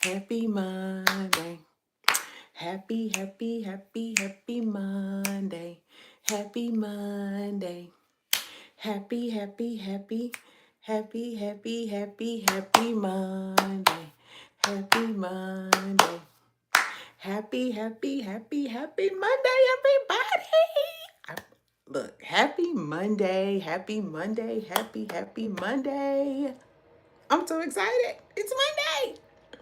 Happy Monday. Happy, happy, happy, happy Monday. Happy Monday. Happy, happy, happy, happy, happy, happy, happy Monday. Happy Monday. Happy, happy, happy, happy Monday, everybody. Look, happy Monday, happy Monday, happy Monday. I'm so excited. It's Monday.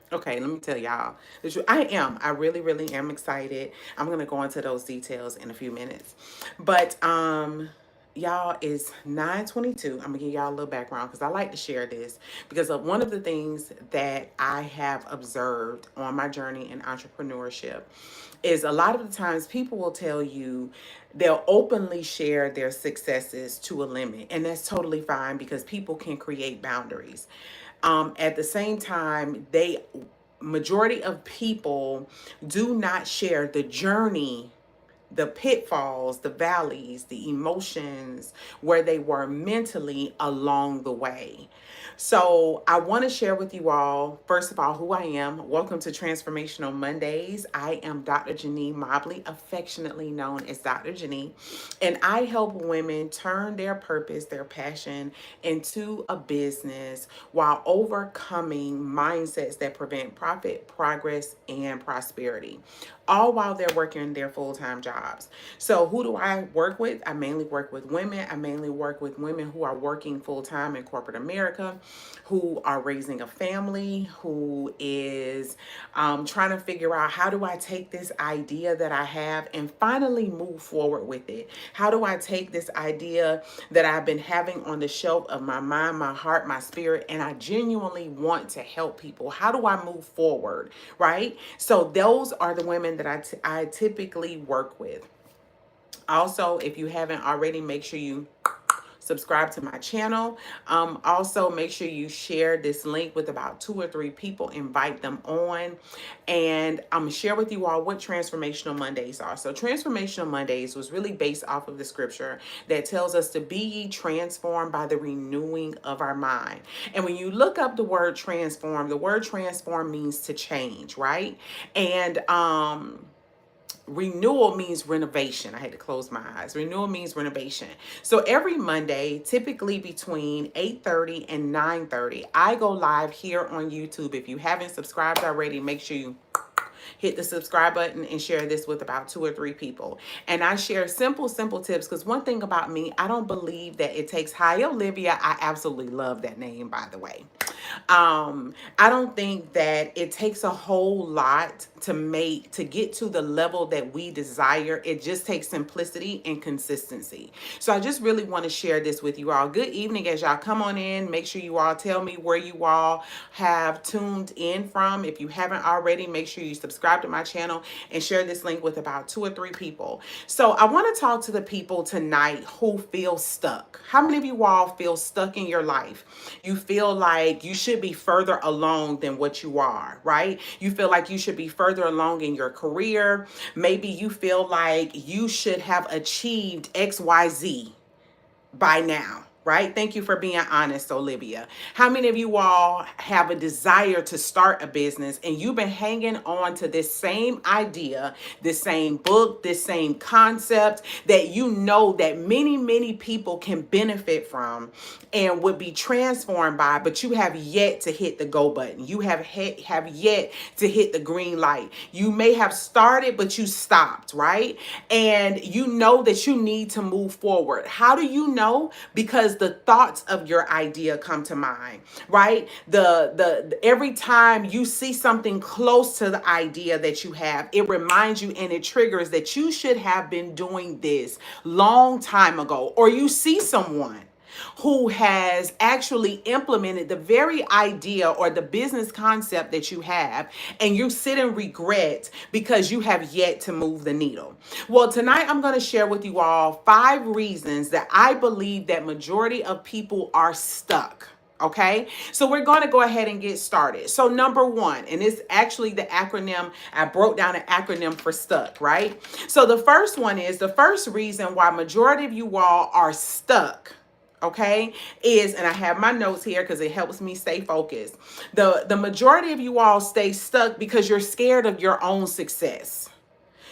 Okay, let me tell y'all. I really, really am excited. I'm gonna go into those details in a few minutes. But y'all, it's 9:22. I'm gonna give y'all a little background because I like to share this because of one of the things that I have observed on my journey in entrepreneurship is a lot of the times people will tell you they'll openly share their successes to a limit, and that's totally fine because people can create boundaries. At the same time, they majority of people do not share the journey, the pitfalls, the valleys, the emotions, where they were mentally along the way. So, I want to share with you all, first of all, who I am. Welcome to Transformational Mondays. I am Dr. JaNee Mobley, affectionately known as Dr. JaNee, and I help women turn their purpose, their passion into a business while overcoming mindsets that prevent profit, progress, and prosperity, all while they're working their full-time jobs. So who do I work with? I mainly work with women. I mainly work with women who are working full-time in corporate America, who are raising a family, who is trying to figure out, how do I take this idea that I have and finally move forward with it? How do I take this idea that I've been having on the shelf of my mind, my heart, my spirit, and I genuinely want to help people? How do I move forward, right? So those are the women that I typically work with. Also, if you haven't already, make sure you subscribe to my channel. Also, make sure you share this link with about 2 or 3 people, invite them on, and I'm gonna share with you all what Transformational Mondays are. So Transformational Mondays was really based off of the scripture that tells us to be ye transformed by the renewing of our mind. And when you look up the word transform means to change, right? And renewal means renovation. I had to close my eyes. Renewal means renovation. So every Monday, typically between 8:30 and 9:30, I go live here on YouTube. If you haven't subscribed already, make sure you hit the subscribe button and share this with about 2 or 3 people. And I share simple tips because one thing about me, I don't believe that it takes, hi Olivia, I absolutely love that name, by the way. I don't think that it takes a whole lot to get to the level that we desire. It just takes simplicity and consistency. So I just really want to share this with you all. Good evening as y'all come on in. Make sure you all tell me where you all have tuned in from. If you haven't already, make sure you subscribe to my channel and share this link with about 2 or 3 people. So I want to talk to the people tonight who feel stuck. How many of you all feel stuck in your life? You feel like you should be further along than what you are, right? You feel like you should be further along in your career. Maybe you feel like you should have achieved XYZ by now, right? Thank you for being honest, Olivia. How many of you all have a desire to start a business and you've been hanging on to this same idea, this same book, this same concept that you know that many people can benefit from and would be transformed by, but you have yet to hit the go button. You have yet to hit the green light. You may have started, but you stopped, right? And you know that you need to move forward. How do you know? Because the thoughts of your idea come to mind, right? The every time you see something close to the idea that you have, it reminds you and it triggers that you should have been doing this long time ago. Or you see someone who has actually implemented the very idea or the business concept that you have, and you sit in regret because you have yet to move the needle. Well, tonight I'm going to share with you all 5 reasons that I believe that majority of people are stuck. Okay, so we're going to go ahead and get started. So number 1, and it's actually the acronym, I broke down an acronym for stuck, right? So the first one is, the first reason why majority of you all are stuck, okay, is, and I have my notes here because it helps me stay focused. The majority of you all stay stuck because you're scared of your own success.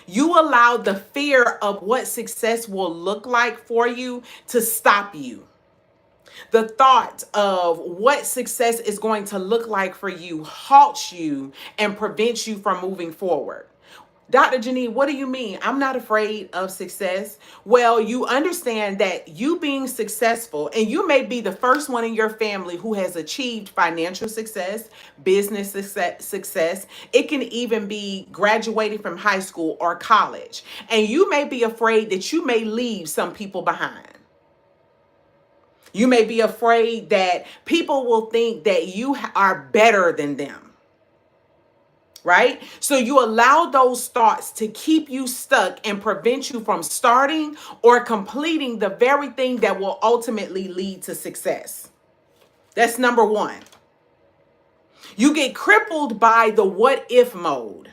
You allow the fear of what success will look like for you to stop you. The thought of what success is going to look like for you halts you and prevents you from moving forward. Dr. JaNee, what do you mean? I'm not afraid of success. Well, you understand that you being successful, and you may be the first one in your family who has achieved financial success, business success. It can even be graduating from high school or college. And you may be afraid that you may leave some people behind. You may be afraid that people will think that you are better than them, right? So you allow those thoughts to keep you stuck and prevent you from starting or completing the very thing that will ultimately lead to success. That's number one. You get crippled by the what if mode.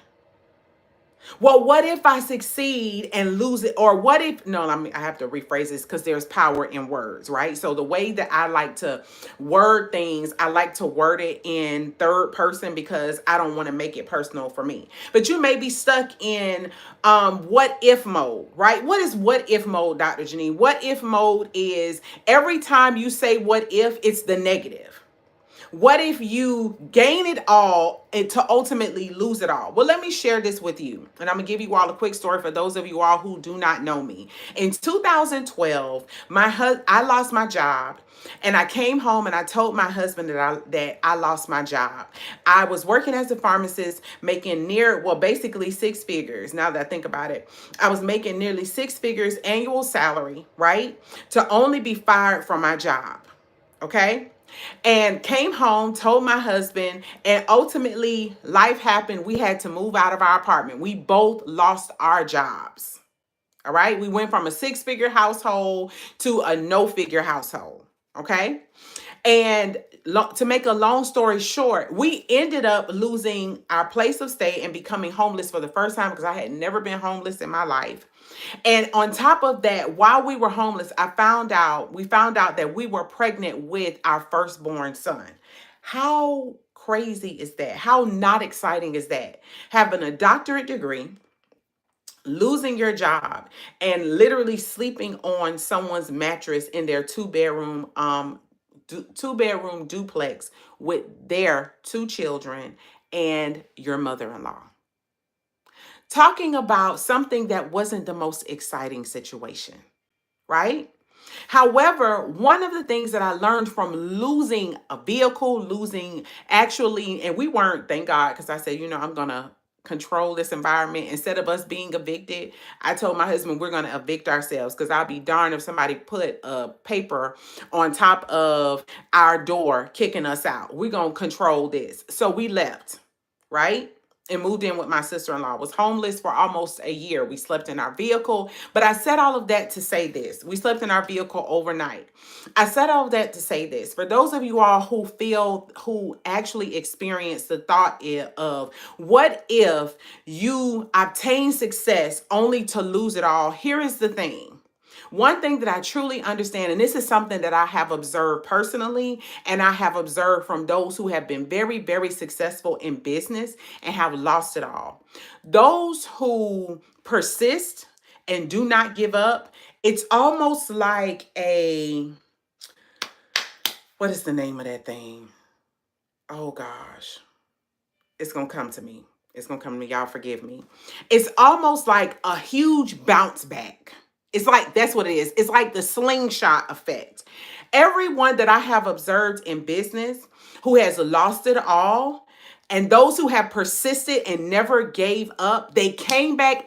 Well, what if I succeed and lose it? Or what if, no, I have to rephrase this because there's power in words, right? So the way that I like to word things, I like to word it in third person because I don't want to make it personal for me. But you may be stuck in what if mode, right? What is what if mode, Dr. JaNee? What if mode is every time you say what if, it's the negative. What if you gain it all and to ultimately lose it all? Well, let me share this with you. And I'm going to give you all a quick story for those of you all who do not know me. In 2012, I lost my job. And I came home and I told my husband that I lost my job. I was working as a pharmacist, making basically six figures. Now that I think about it, I was making nearly six figures annual salary, right? To only be fired from my job. Okay. And came home, told my husband, and ultimately life happened. We had to move out of our apartment. We both lost our jobs. All right. We went from a six-figure household to a no-figure household. Okay. And to make a long story short, we ended up losing our place of stay and becoming homeless for the first time because I had never been homeless in my life. And on top of that, while we were homeless, we found out that we were pregnant with our firstborn son. How crazy is that? How not exciting is that? Having a doctorate degree, losing your job, and literally sleeping on someone's mattress in their two bedroom duplex with their two children and your mother-in-law. Talking about something that wasn't the most exciting situation, right? However, one of the things that I learned from losing a vehicle, and we weren't, thank God, because I said, I'm going to control this environment. Instead of us being evicted, I told my husband we're going to evict ourselves because I'll be darned if somebody put a paper on top of our door kicking us out. We're going to control this. So we left, right? And moved in with my sister-in-law. Was homeless for almost a year. We slept in our vehicle. But I said all of that to say this. We slept in our vehicle overnight. I said all of that to say this. For those of you all who actually experience the thought of what if you obtain success only to lose it all? Here is the thing. One thing that I truly understand, and this is something that I have observed personally, and I have observed from those who have been very, very successful in business and have lost it all. Those who persist and do not give up, it's almost like what is the name of that thing? Oh gosh, it's going to come to me. It's going to come to me. Y'all forgive me. It's almost like a huge bounce back. It's like, that's what it is. It's like the slingshot effect. Everyone that I have observed in business who has lost it all, and those who have persisted and never gave up, they came back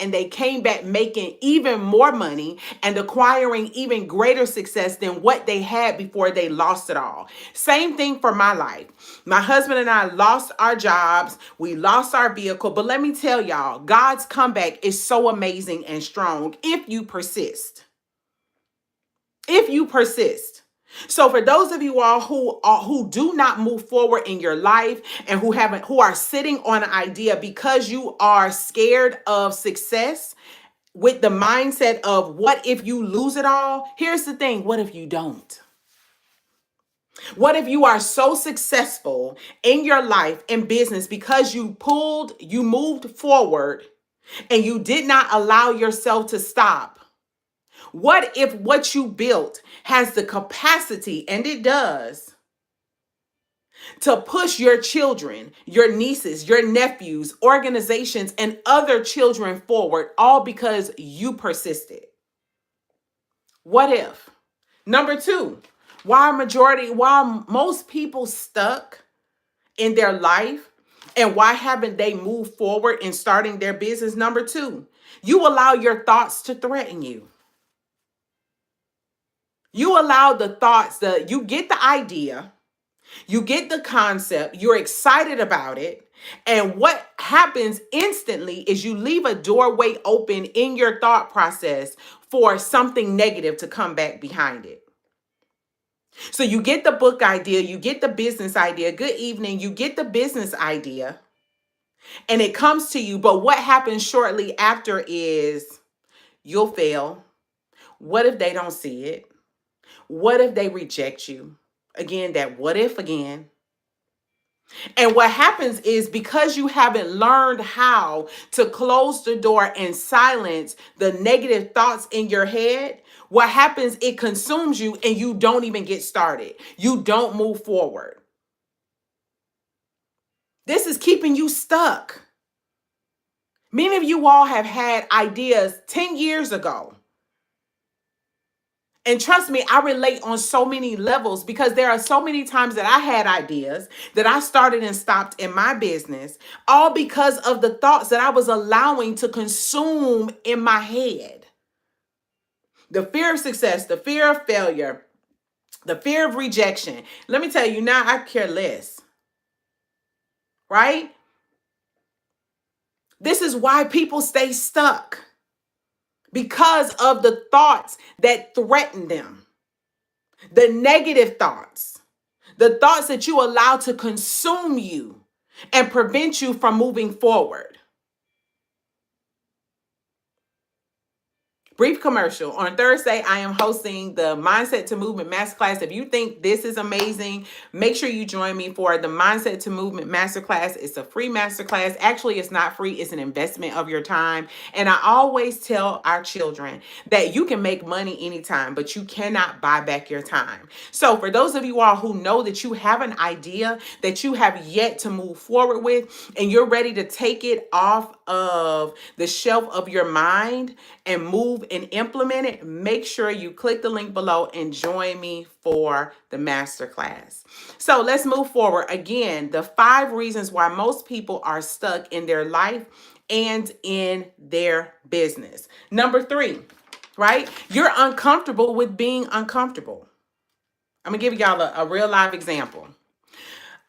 making even more money and acquiring even greater success than what they had before they lost it all. Same thing for my life. My husband and I lost our jobs. We lost our vehicle. But let me tell y'all, God's comeback is so amazing and strong if you persist. If you persist. So for those of you all who do not move forward in your life and who are sitting on an idea because you are scared of success with the mindset of what if you lose it all? Here's the thing, what if you don't? What if you are so successful in your life and business because you moved forward and you did not allow yourself to stop? What if what you built has the capacity, and it does, to push your children, your nieces, your nephews, organizations, and other children forward, all because you persisted? What if? Number two, why most people stuck in their life and why haven't they moved forward in starting their business? Number two, you allow your thoughts to threaten you. You allow the thoughts, you get the idea, you get the concept, you're excited about it. And what happens instantly is you leave a doorway open in your thought process for something negative to come back behind it. So you get the book idea, you get the business idea. Good evening, you get the business idea and it comes to you. But what happens shortly after is you'll fail. What if they don't see it? What if they reject you? Again, that what if again. And what happens is because you haven't learned how to close the door and silence the negative thoughts in your head, what happens, it consumes you and you don't even get started. You don't move forward. This is keeping you stuck. Many of you all have had ideas 10 years ago. And trust me, I relate on so many levels because there are so many times that I had ideas that I started and stopped in my business, all because of the thoughts that I was allowing to consume in my head. The fear of success, the fear of failure, the fear of rejection. Let me tell you now, I care less, right? This is why people stay stuck, because of the thoughts that threaten them, the negative thoughts. The thoughts that you allow to consume you and prevent you from moving forward. Brief commercial. On Thursday, I am hosting the Mindset to Movement Masterclass. If you think this is amazing, make sure you join me for the Mindset to Movement Masterclass. It's a free masterclass. Actually, it's not free. It's an investment of your time. And I always tell our children that you can make money anytime, but you cannot buy back your time. So for those of you all who know that you have an idea that you have yet to move forward with, and you're ready to take it off of the shelf of your mind and move and implement it, make sure you click the link below and join me for the masterclass. So let's move forward. Again, the 5 reasons why most people are stuck in their life and in their business. Number 3, right? You're uncomfortable with being uncomfortable. I'm gonna give y'all a real live example.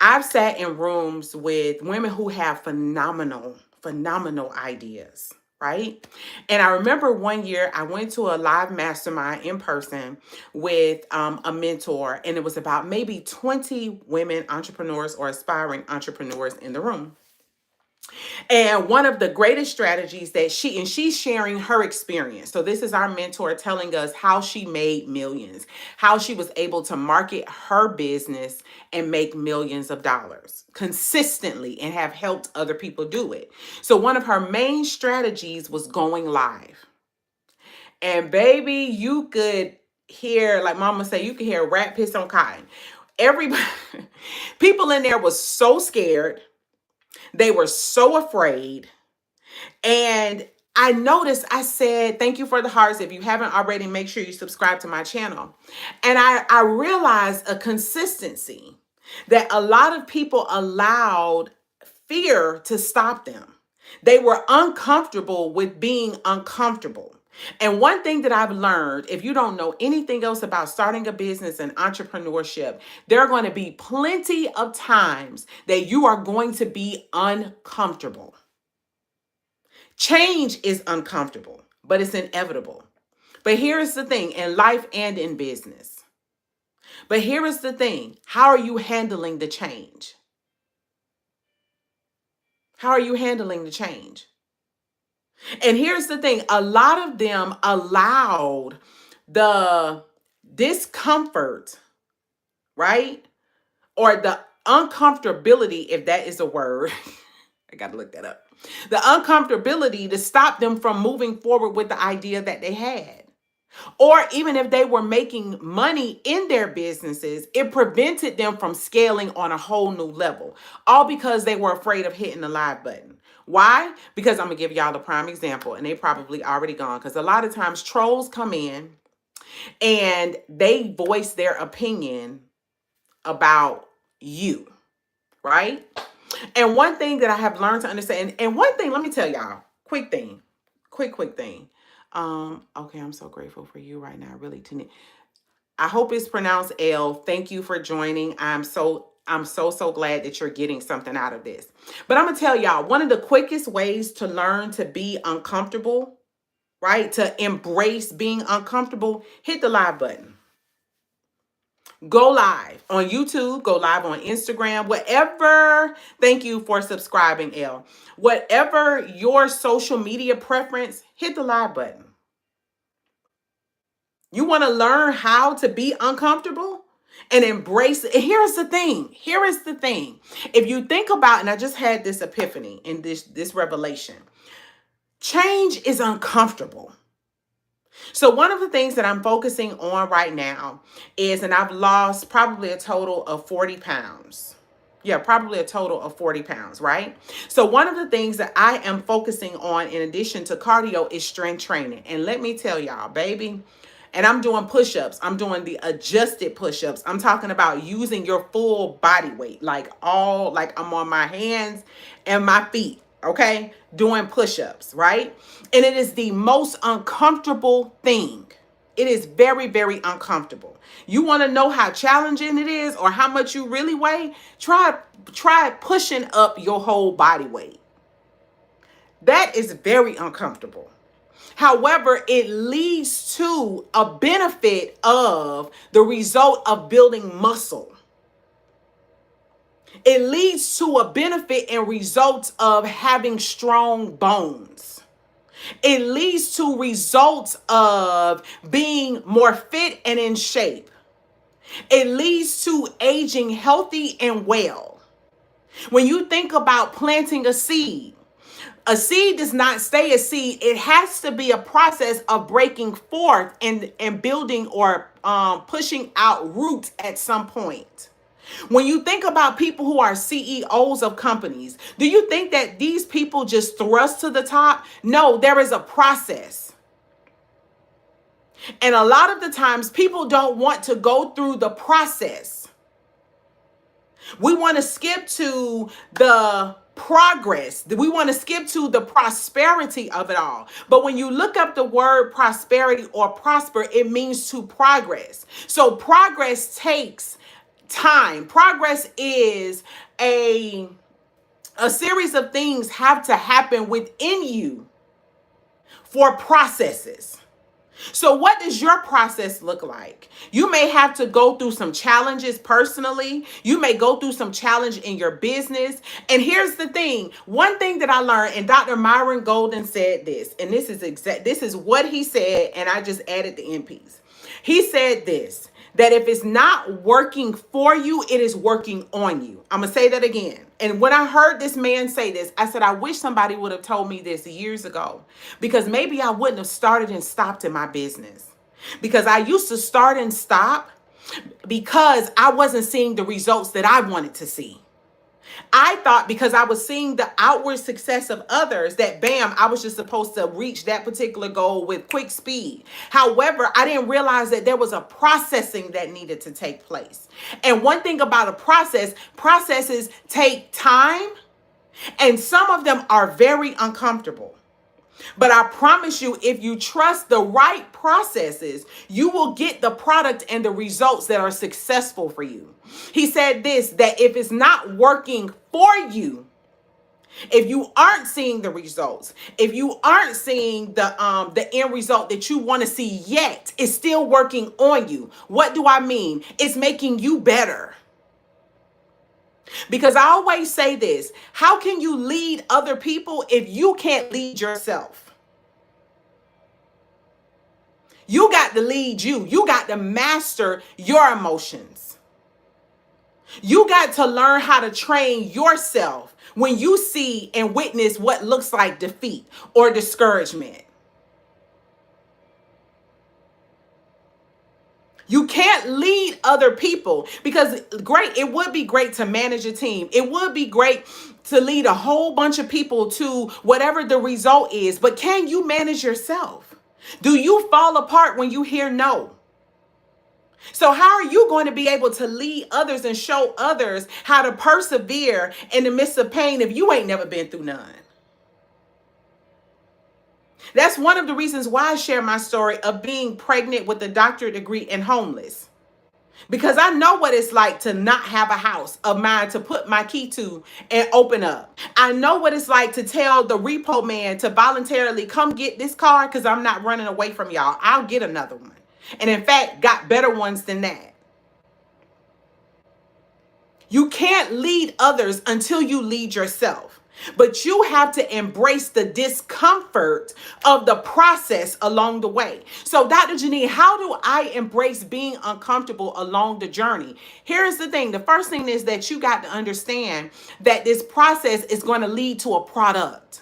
I've sat in rooms with women who have phenomenal ideas, right? And I remember one year I went to a live mastermind in person with a mentor, and it was about maybe 20 women entrepreneurs or aspiring entrepreneurs in the room. And one of the greatest strategies that she's sharing her experience. So this is our mentor telling us how she made millions, how she was able to market her business and make millions of dollars consistently and have helped other people do it. So one of her main strategies was going live. And baby, you could hear, like mama say, you could hear rat piss on cotton. Everybody, people in there was so scared. They were so afraid. And I noticed, I said, thank you for the hearts. If you haven't already, make sure you subscribe to my channel. And I realized a consistency that a lot of people allowed fear to stop them. They were uncomfortable with being uncomfortable. And one thing that I've learned, if you don't know anything else about starting a business and entrepreneurship, there are going to be plenty of times that you are going to be uncomfortable. Change is uncomfortable, but it's inevitable. But here is the thing, in life and in business. But here is the thing. How are you handling the change? How are you handling the change? And here's the thing. A lot of them allowed the discomfort right? Or the uncomfortability, if that is a word. I got to look that up. The uncomfortability to stop them from moving forward with the idea that they had. Or even if they were making money in their businesses, it prevented them from scaling on a whole new level. All because they were afraid of hitting the live button. Why? Because I'm going to give y'all a prime example, and they probably already gone. Because a lot of times trolls come in and they voice their opinion about you, right? And one thing that I have learned to understand, and one thing, let me tell y'all, quick thing. Okay, I'm so grateful for you right now, really. I hope it's pronounced L. Thank you for joining. I'm so glad that you're getting something out of this. But I'm gonna tell y'all, one of the quickest ways to learn to be uncomfortable, right? To embrace being uncomfortable, hit the live button. Go live on YouTube, go live on Instagram, whatever. Thank you for subscribing, L. Whatever your social media preference, hit the live button. You want to learn how to be uncomfortable and embrace it. And here's the thing. Here is the thing. If you think about, and I just had this epiphany in this revelation, change is uncomfortable. So one of the things that I'm focusing on right now is, and I've lost probably a total of 40 pounds. Yeah, probably a total of 40 pounds, right? So one of the things that I am focusing on in addition to cardio is strength training. And let me tell y'all, baby, and I'm doing push-ups. I'm doing the adjusted push-ups. I'm talking about using your full body weight, like I'm on my hands and my feet, okay? Doing push-ups, right? And it is the most uncomfortable thing. It is very, very uncomfortable. You want to know how challenging it is or how much you really weigh? Try pushing up your whole body weight. That is very uncomfortable. However, it leads to a benefit of the result of building muscle. It leads to a benefit and results of having strong bones. It leads to results of being more fit and in shape. It leads to aging healthy and well. When you think about planting a seed does not stay a seed. It has to be a process of breaking forth and building or pushing out roots at some point. When you think about people who are CEOs of companies, do you think that these people just thrust to the top? No, there is a process. And a lot of the times people don't want to go through the process. We want to skip to the progress. We want to skip to the prosperity of it all. But when you look up the word prosperity or prosper, it means to progress. So progress takes time. Progress is a series of things have to happen within you for processes. So what does your process look like? You may have to go through some challenges personally. You may go through some challenge in your business. And here's the thing. One thing that I learned, and Dr. Myron Golden said this, and this is what he said, and I just added the NPs. He said this, that if it's not working for you, it is working on you. I'm going to say that again. And when I heard this man say this, I said, I wish somebody would have told me this years ago, because maybe I wouldn't have started and stopped in my business. Because I used to start and stop because I wasn't seeing the results that I wanted to see. I thought because I was seeing the outward success of others that bam, I was just supposed to reach that particular goal with quick speed. However, I didn't realize that there was a processing that needed to take place. And one thing about a processes take time, and some of them are very uncomfortable. But I promise you, if you trust the right processes, you will get the product and the results that are successful for you. He said this, that if it's not working for you, if you aren't seeing the results, if you aren't seeing the end result that you want to see yet, it's still working on you. What do I mean? It's making you better. Because I always say this, how can you lead other people if you can't lead yourself? You got to lead you. You got to master your emotions. You got to learn how to train yourself when you see and witness what looks like defeat or discouragement. You can't lead other people because it would be great to manage a team. It would be great to lead a whole bunch of people to whatever the result is, but can you manage yourself? Do you fall apart when you hear no? So how are you going to be able to lead others and show others how to persevere in the midst of pain if you ain't never been through none? That's one of the reasons why I share my story of being pregnant with a doctorate degree and homeless. Because I know what it's like to not have a house of mine to put my key to and open up. I know what it's like to tell the repo man to voluntarily come get this car because I'm not running away from y'all. I'll get another one. And in fact, got better ones than that. You can't lead others until you lead yourself. But you have to embrace the discomfort of the process along the way. So, Dr. JaNee, how do I embrace being uncomfortable along the journey? Here's the thing. The first thing is that you got to understand that this process is going to lead to a product.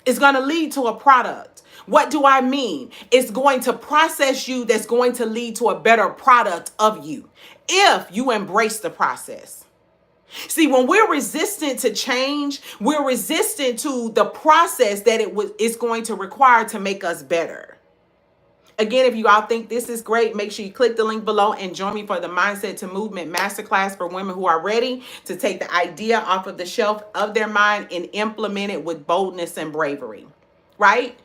It's going to lead to a product. What do I mean? It's going to process you that's going to lead to a better product of you if you embrace the process. See, when we're resistant to change, we're resistant to the process that it's going to require to make us better. Again, if you all think this is great, make sure you click the link below and join me for the Mindset to Movement Masterclass for women who are ready to take the idea off of the shelf of their mind and implement it with boldness and bravery, right?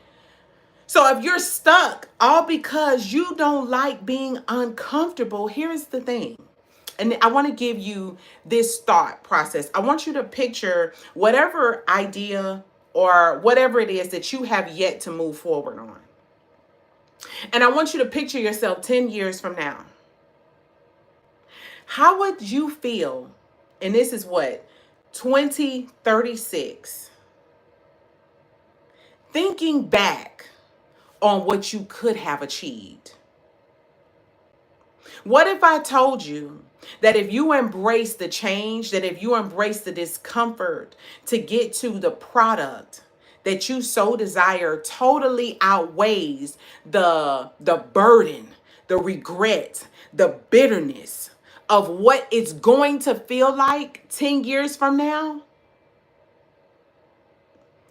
So if you're stuck all because you don't like being uncomfortable, here's the thing. And I want to give you this thought process. I want you to picture whatever idea or whatever it is that you have yet to move forward on. And I want you to picture yourself 10 years from now. How would you feel? And this is what, 2036. Thinking back on what you could have achieved. What if I told you that if you embrace the change, that if you embrace the discomfort to get to the product that you so desire totally outweighs the burden, the regret, the bitterness of what it's going to feel like 10 years from now?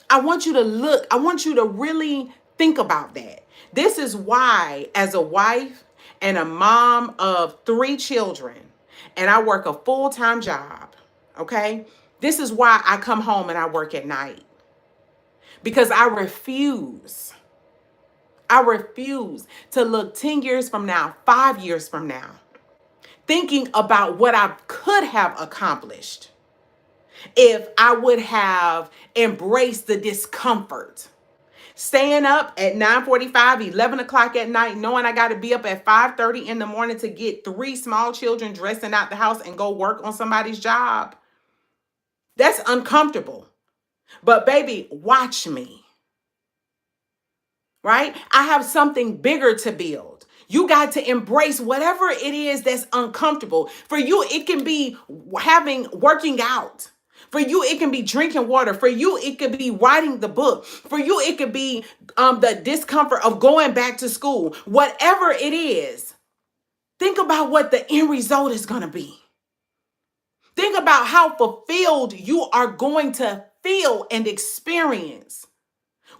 I want you to really think about that. This is why, as a wife and a mom of 3 children, and I work a full-time job, okay? This is why I come home and I work at night. Because I refuse to look 10 years from now, 5 years from now, thinking about what I could have accomplished if I would have embraced the discomfort. Staying up at 9:45, 11 o'clock at night, knowing I got to be up at 5:30 in the morning to get 3 small children dressing out the house and go work on somebody's job. That's uncomfortable. But baby, watch me. Right? I have something bigger to build. You got to embrace whatever it is that's uncomfortable. For you, it can be working out. For you, it can be drinking water. For you, it could be writing the book. For you, it could be the discomfort of going back to school. Whatever it is, think about what the end result is going to be. Think about how fulfilled you are going to feel and experience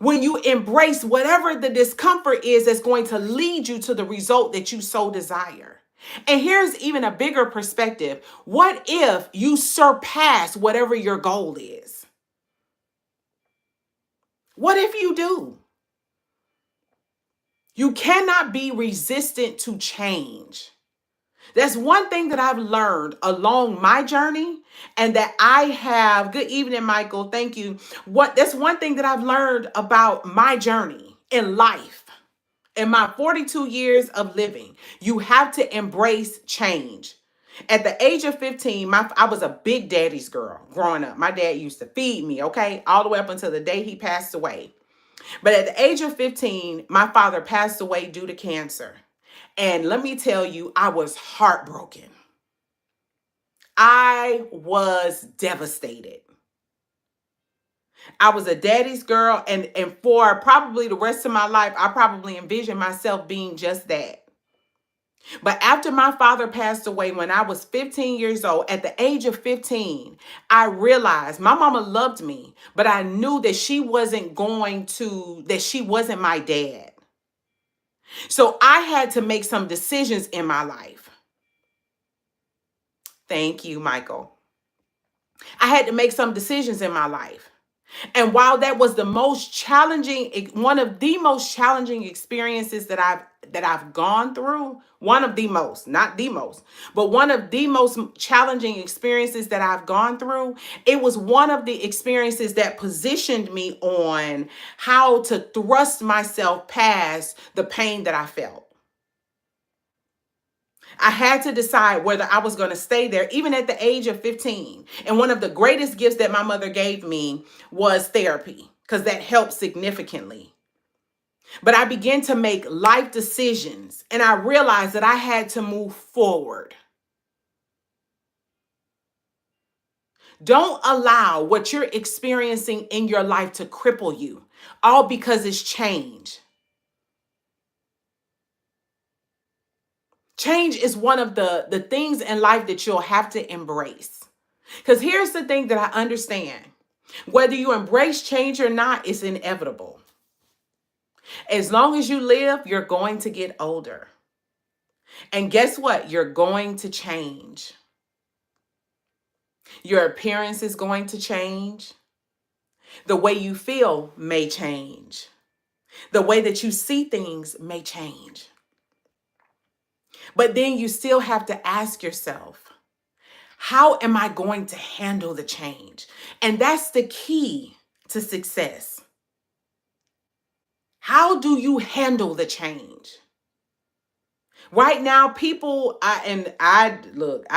when you embrace whatever the discomfort is that's going to lead you to the result that you so desire. And here's even a bigger perspective. What if you surpass whatever your goal is? What if you do? You cannot be resistant to change. That's one thing that I've learned along my journey, and that I have, good evening, Michael, thank you. That's one thing that I've learned about my journey in life. In my 42 years of living, you have to embrace change. At the age of 15, I was a big daddy's girl growing up. My dad used to feed me, okay, all the way up until the day he passed away. But at the age of 15, my father passed away due to cancer. And let me tell you, I was heartbroken. I was devastated. I was a daddy's girl, and for probably the rest of my life, I probably envisioned myself being just that. But after my father passed away when I was 15 years old, at the age of 15, I realized my mama loved me, but I knew that she wasn't my dad. So I had to make some decisions in my life. Thank you, Michael. I had to make some decisions in my life. And while that was one of the most challenging experiences that I've gone through, one of the most, not the most, but one of the most challenging experiences that I've gone through, it was one of the experiences that positioned me on how to thrust myself past the pain that I felt. I had to decide whether I was going to stay there, even at the age of 15. And one of the greatest gifts that my mother gave me was therapy, because that helped significantly. But I began to make life decisions, and I realized that I had to move forward. Don't allow what you're experiencing in your life to cripple you, all because it's change. Change is one of the things in life that you'll have to embrace. Because here's the thing that I understand. Whether you embrace change or not, it's inevitable. As long as you live, you're going to get older. And guess what? You're going to change. Your appearance is going to change. The way you feel may change. The way that you see things may change. But then you still have to ask yourself, how am I going to handle the change? And that's the key to success. How do you handle the change? Right now, I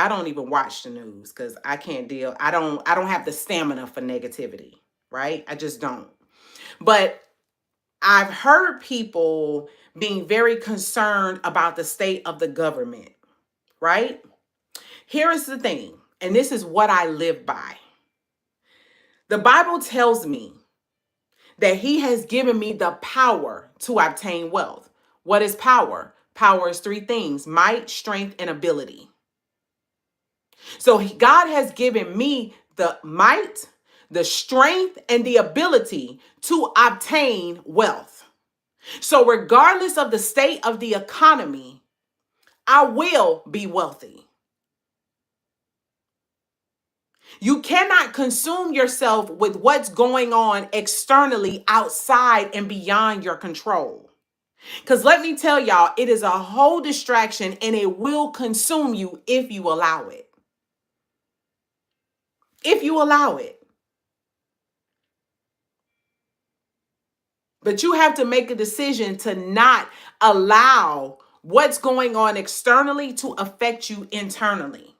don't even watch the news because I can't deal. I don't have the stamina for negativity, right? I just don't. But I've heard people being very concerned about the state of the government, right? Here is the thing, and this is what I live by. The Bible tells me that he has given me the power to obtain wealth. What is power? Power is three things: might, strength, and ability. So God has given me the might, the strength, and the ability to obtain wealth. So regardless of the state of the economy, I will be wealthy. You cannot consume yourself with what's going on externally outside and beyond your control. Because let me tell y'all, it is a whole distraction and it will consume you if you allow it. If you allow it. But you have to make a decision to not allow what's going on externally to affect you internally.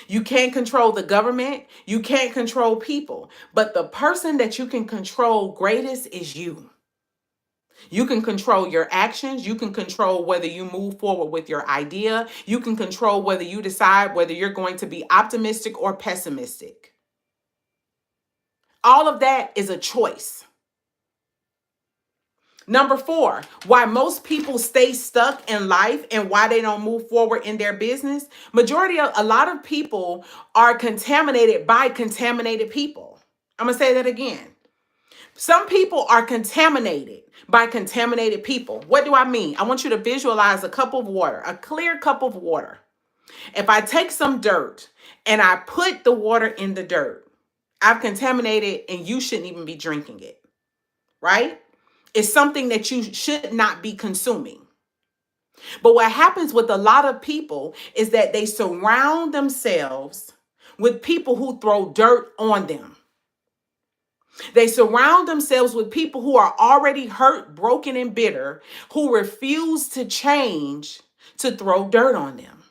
You can't control the government. You can't control people. But the person that you can control greatest is you. You can control your actions. You can control whether you move forward with your idea. You can control whether you decide whether you're going to be optimistic or pessimistic. All of that is a choice. Number 4, why most people stay stuck in life and why they don't move forward in their business. A lot of people are contaminated by contaminated people. I'm going to say that again. Some people are contaminated by contaminated people. What do I mean? I want you to visualize a cup of water, a clear cup of water. If I take some dirt and I put the water in the dirt, I've contaminated and you shouldn't even be drinking it, right? It's something that you should not be consuming. But what happens with a lot of people is that they surround themselves with people who throw dirt on them. They surround themselves with people who are already hurt, broken, and bitter, who refuse to change to throw dirt on them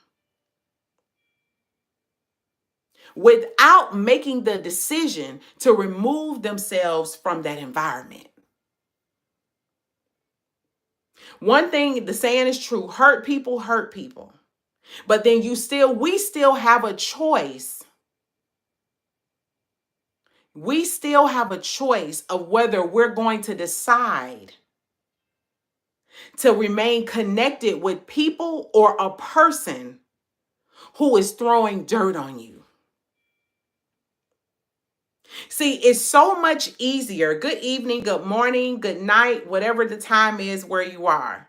without making the decision to remove themselves from that environment. One thing, the saying is true: hurt people hurt people. But then we still have a choice. We still have a choice of whether we're going to decide to remain connected with people or a person who is throwing dirt on you. See, it's so much easier. Good evening, good morning, good night, whatever the time is where you are.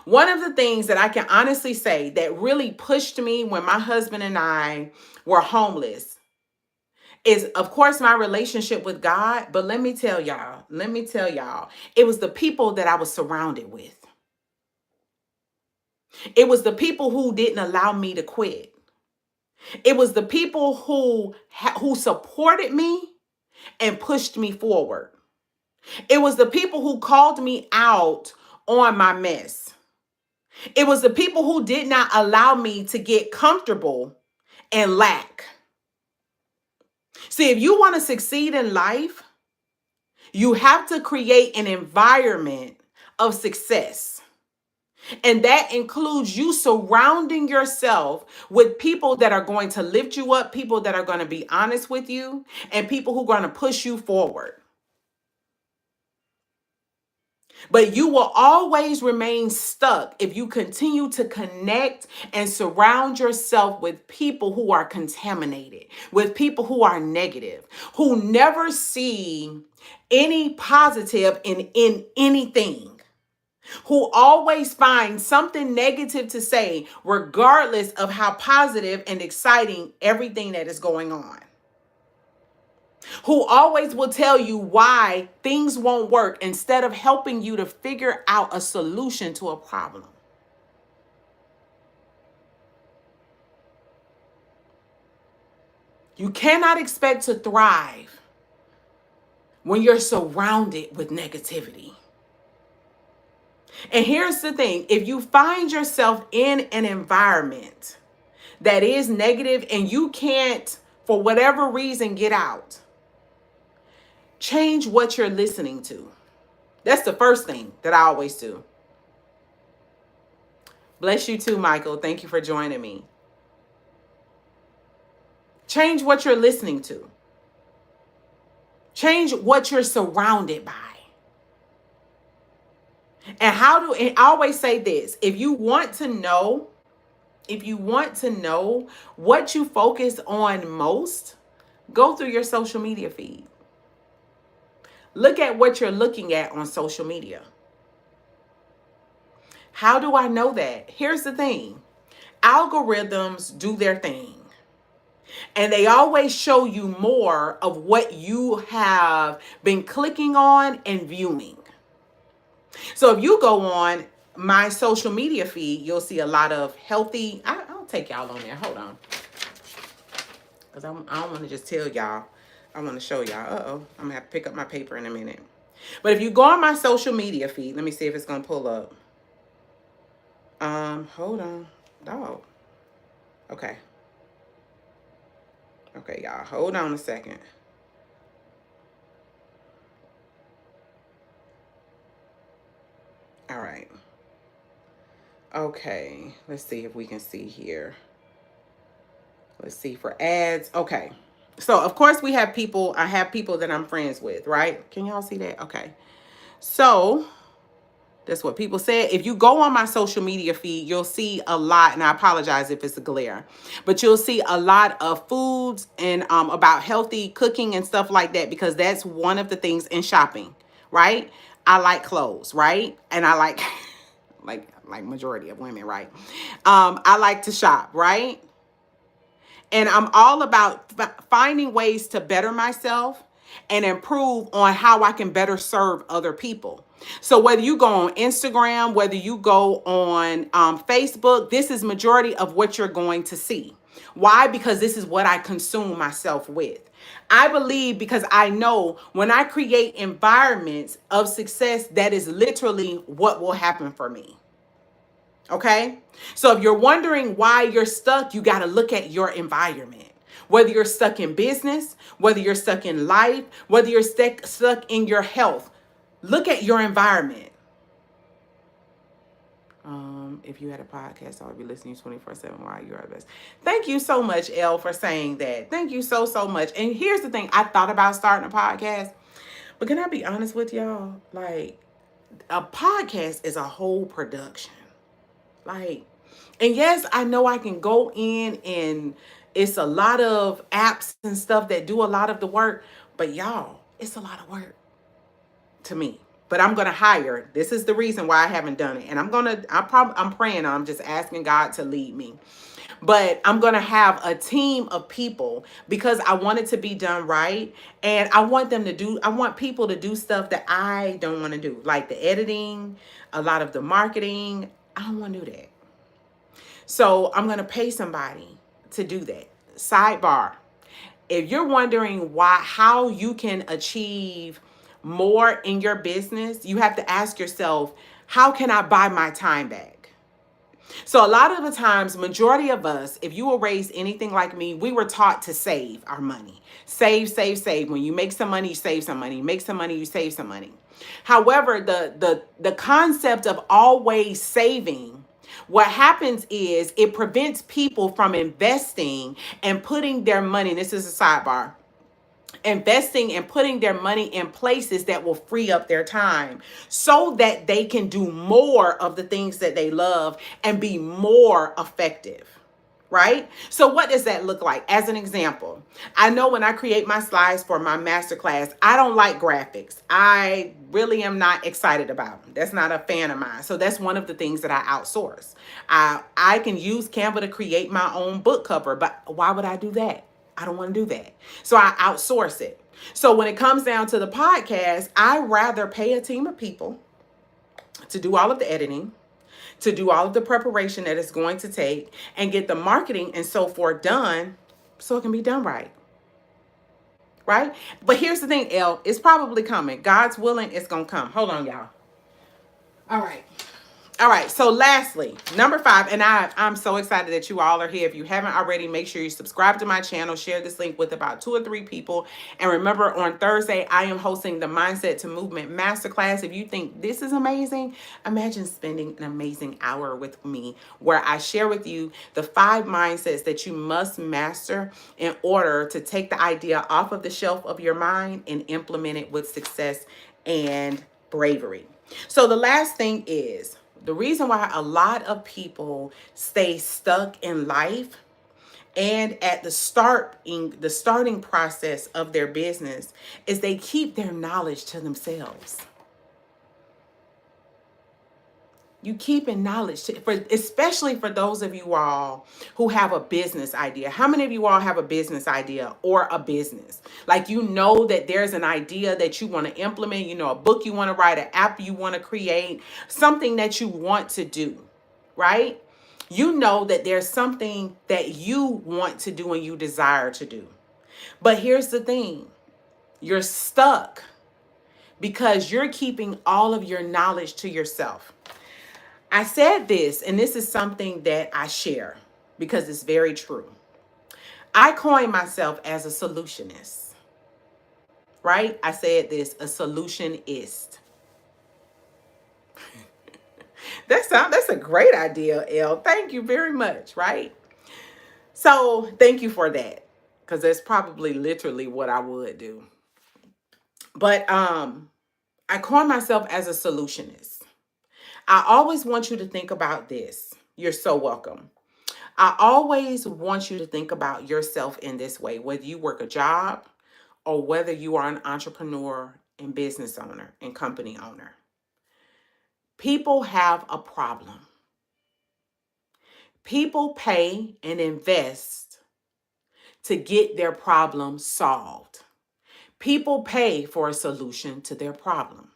One of the things that I can honestly say that really pushed me when my husband and I were homeless is, of course, my relationship with God. But let me tell y'all, it was the people that I was surrounded with. It was the people who didn't allow me to quit. It was the people who supported me and pushed me forward. It was the people who called me out on my mess. It was the people who did not allow me to get comfortable and lack. See, if you want to succeed in life, you have to create an environment of success. And that includes you surrounding yourself with people that are going to lift you up, people that are going to be honest with you, and people who are going to push you forward. But you will always remain stuck if you continue to connect and surround yourself with people who are contaminated, with people who are negative, who never see any positive in anything, who always find something negative to say, regardless of how positive and exciting everything that is going on. Who always will tell you why things won't work instead of helping you to figure out a solution to a problem. You cannot expect to thrive when you're surrounded with negativity. And here's the thing, if you find yourself in an environment that is negative and you can't, for whatever reason, get out, change what you're listening to. That's the first thing that I always do. Bless you too, Michael. Thank you for joining me. Change what you're listening to. Change what you're surrounded by. And I always say this, if you want to know what you focus on most, go through your social media feed. Look at what you're looking at on social media. How do I know that? Here's the thing. Algorithms do their thing. And they always show you more of what you have been clicking on and viewing. So if you go on my social media feed, you'll see a lot of healthy. I'll take y'all on there. Hold on. Because I don't want to just tell y'all. I want to show y'all. I'm going to have to pick up my paper in a minute. But if you go on my social media feed, let me see if it's going to pull up. Hold on. Oh. Okay. Okay, y'all. Hold on a second. All right. Okay. Let's see if we can see here. Let's see for ads. Okay. So, of course, I have people that I'm friends with, right? Can y'all see that? Okay. So, that's what people said. If you go on my social media feed, you'll see a lot, and I apologize if it's a glare, but you'll see a lot of foods and about healthy cooking and stuff like that, because that's one of the things in shopping, right? I like clothes, right? And I like, like majority of women, right? I like to shop, right? And I'm all about finding ways to better myself and improve on how I can better serve other people. So whether you go on Instagram, whether you go on Facebook, this is majority of what you're going to see. Why? Because this is what I consume myself with. I believe, because I know when I create environments of success, that is literally what will happen for me. Okay? So if you're wondering why you're stuck, you got to look at your environment. Whether you're stuck in business, whether you're stuck in life, whether you're stuck in your health, look at your environment. If you had a podcast, I would be listening 24/7 while you're at best. Thank you so much, Elle, for saying that. Thank you so, so much. And here's the thing. I thought about starting a podcast, but can I be honest with y'all? Like, a podcast is a whole production. Like, and yes, I know I can go in and it's a lot of apps and stuff that do a lot of the work, but y'all, it's a lot of work to me. But I'm gonna hire. This is the reason why I haven't done it, and I'm praying. I'm just asking God to lead me. But I'm gonna have a team of people because I want it to be done right, and I want them to do. I want people to do stuff that I don't want to do, like the editing, a lot of the marketing. I don't want to do that. So I'm gonna pay somebody to do that. Sidebar: if you're wondering how you can achieve more in your business, you have to ask yourself, how can I buy my time back? So a lot of the times, majority of us, if you were raised anything like me, we were taught to save our money. Save, save, save. When you make some money, you save some money. You make some money, you save some money. However, the concept of always saving, what happens is it prevents people from investing and putting their money, this is a sidebar, investing and putting their money in places that will free up their time so that they can do more of the things that they love and be more effective. Right? So what does that look like? As an example, I know when I create my slides for my masterclass, I don't like graphics. I really am not excited about them. That's not a fan of mine. So that's one of the things that I outsource. I can use Canva to create my own book cover, but why would I do that? I don't want to do that. So I outsource it. So when it comes down to the podcast, I rather pay a team of people to do all of the editing, to do all of the preparation that it's going to take, and get the marketing and so forth done so it can be done right. Right? But here's the thing, Elle, it's probably coming. God's willing, it's going to come. Hold on, y'all. All right. All right, so lastly, number 5, and I'm so excited that you all are here. If you haven't already, make sure you subscribe to my channel, share this link with about 2 or 3 people. And remember, on Thursday, I am hosting the Mindset to Movement Masterclass. If you think this is amazing, imagine spending an amazing hour with me where I share with you the 5 mindsets that you must master in order to take the idea off of the shelf of your mind and implement it with success and bravery. So the last thing is, the reason why a lot of people stay stuck in life and at the starting process of their business is they keep their knowledge to themselves. You keep in knowledge, especially for those of you all who have a business idea. How many of you all have a business idea or a business? Like, you know that there's an idea that you want to implement, you know, a book you want to write, an app you want to create, something that you want to do, right? You know that there's something that you want to do and you desire to do. But here's the thing, you're stuck because you're keeping all of your knowledge to yourself. I said this, and this is something that I share because it's very true. I coined myself as a solutionist, right? I said this, a solutionist. That's a great idea, Elle. Thank you very much, right? So thank you for that, because that's probably literally what I would do. But I coined myself as a solutionist. I always want you to think about this. You're so welcome. I always want you to think about yourself in this way, whether you work a job or whether you are an entrepreneur and business owner and company owner. People have a problem. People pay and invest to get their problem solved. People pay for a solution to their problem.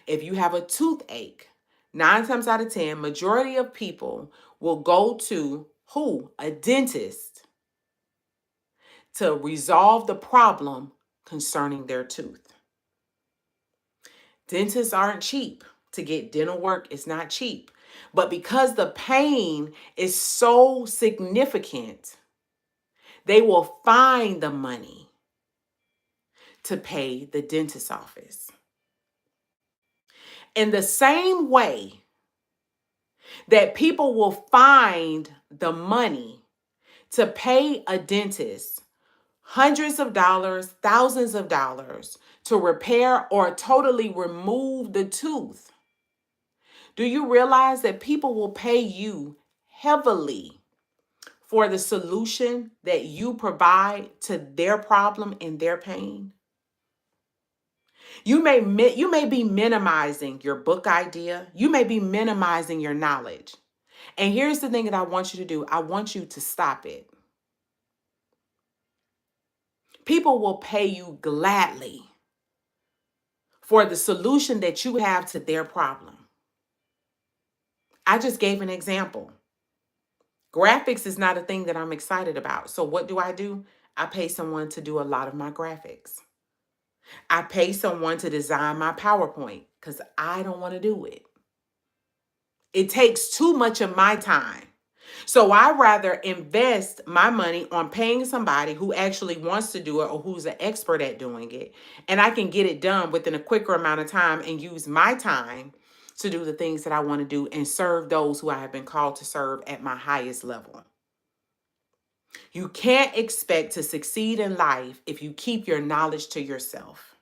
If you have a toothache, 9 times out of 10, majority of people will go to who? A dentist to resolve the problem concerning their tooth. Dentists aren't cheap. To get dental work is not cheap. But because the pain is so significant, they will find the money to pay the dentist's office. In the same way, that people will find the money to pay a dentist hundreds of dollars, thousands of dollars to repair or totally remove the tooth. Do you realize that people will pay you heavily for the solution that you provide to their problem and their pain? You may be minimizing your book idea. You may be minimizing your knowledge. And here's the thing that I want you to do. I want you to stop it. People will pay you gladly for the solution that you have to their problem. I just gave an example. Graphics is not a thing that I'm excited about. So what do? I pay someone to do a lot of my graphics. I pay someone to design my PowerPoint because I don't want to do it. It takes too much of my time. So I rather invest my money on paying somebody who actually wants to do it or who's an expert at doing it. And I can get it done within a quicker amount of time and use my time to do the things that I want to do and serve those who I have been called to serve at my highest level. You can't expect to succeed in life if you keep your knowledge to yourself.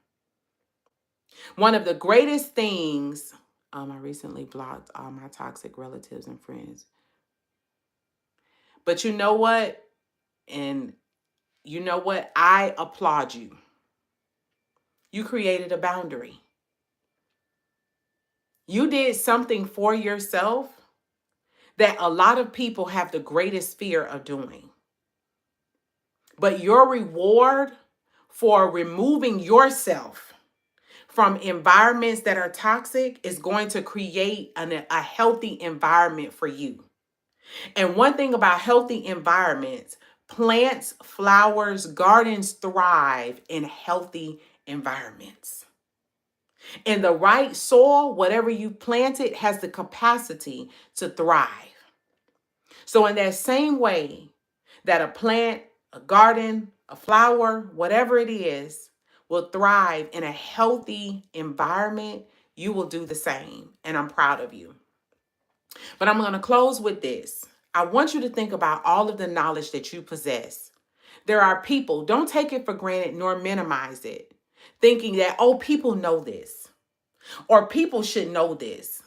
One of the greatest things, I recently blocked all my toxic relatives and friends. But you know what? And you know what? I applaud you. You created a boundary. You did something for yourself that a lot of people have the greatest fear of doing. But your reward for removing yourself from environments that are toxic is going to create a healthy environment for you. And one thing about healthy environments, plants, flowers, gardens thrive in healthy environments. In the right soil, whatever you planted has the capacity to thrive. So in that same way that a plant, a garden, a flower, whatever it is, will thrive in a healthy environment, you will do the same. And I'm proud of you. But I'm going to close with this. I want you to think about all of the knowledge that you possess. There are people, don't take it for granted nor minimize it, thinking that, oh, people know this or people should know this.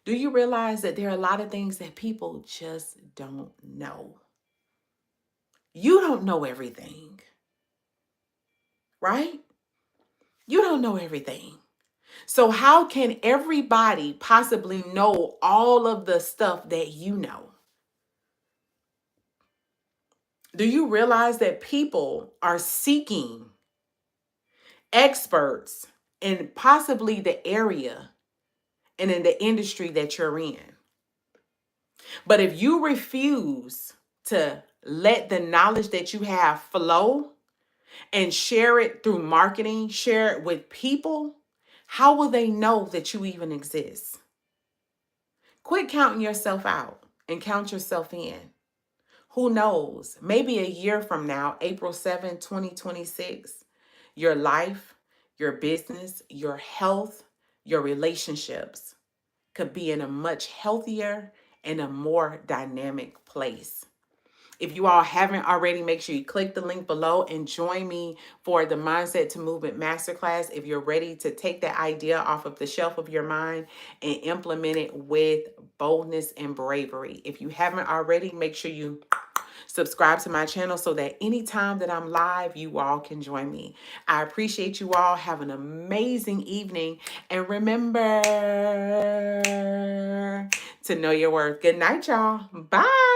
Do you realize that there are a lot of things that people just don't know? You don't know everything, right? You don't know everything. So how can everybody possibly know all of the stuff that you know? Do you realize that people are seeking experts in possibly the area and in the industry that you're in? But if you refuse to let the knowledge that you have flow and share it through marketing, share it with people, how will they know that you even exist? Quit counting yourself out and count yourself in. Who knows? Maybe a year from now, April 7, 2026, your life, your business, your health, your relationships could be in a much healthier and a more dynamic place. If you all haven't already, make sure you click the link below and join me for the Mindset to Movement Masterclass if you're ready to take that idea off of the shelf of your mind and implement it with boldness and bravery. If you haven't already, make sure you subscribe to my channel so that anytime that I'm live, you all can join me. I appreciate you all. Have an amazing evening. And remember to know your worth. Good night, y'all. Bye.